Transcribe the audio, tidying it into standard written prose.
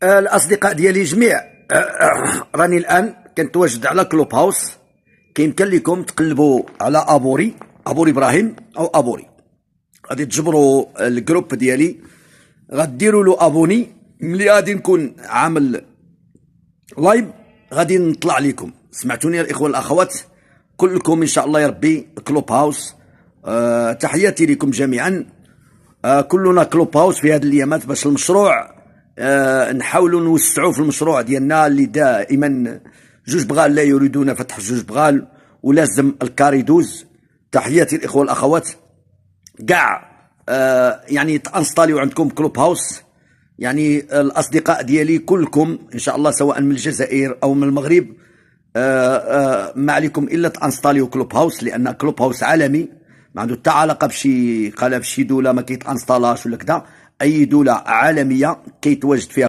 الاصدقاء ديالي جميع، راني الان كنتواجد على كلوب هاوس. كيمكن لكم تقلبوا على ابوري ابراهيم او ابوري، غادي تجبروا الجروب ديالي، غديروا له ابوني. ملي غادي نكون عامل لايف غادي نطلع لكم. سمعتوني يا الاخوه الاخوات كلكم ان شاء الله يا ربي. كلوب هاوس، تحياتي لكم جميعا. كلنا كلوب هاوس في هذه الايامات باش المشروع نحاولوا نوسعوا في المشروع ديالنا اللي دائما جوج بغال لا يريدون فتح جوج بغال، ولازم الكار يدوز. تحياتي الاخوه الاخوات كاع. يعني تانستاليو عندكم كلوب هاوس، يعني الاصدقاء ديالي كلكم ان شاء الله سواء من الجزائر او من المغرب. ما عليكم الا تانستاليو كلوب هاوس، لان كلوب هاوس عالمي، ما عنده حتى علاقه بشي قال بشي دوله ما كيتانستالاش ولا كذا. اي دوله عالميه كيتواجد فيها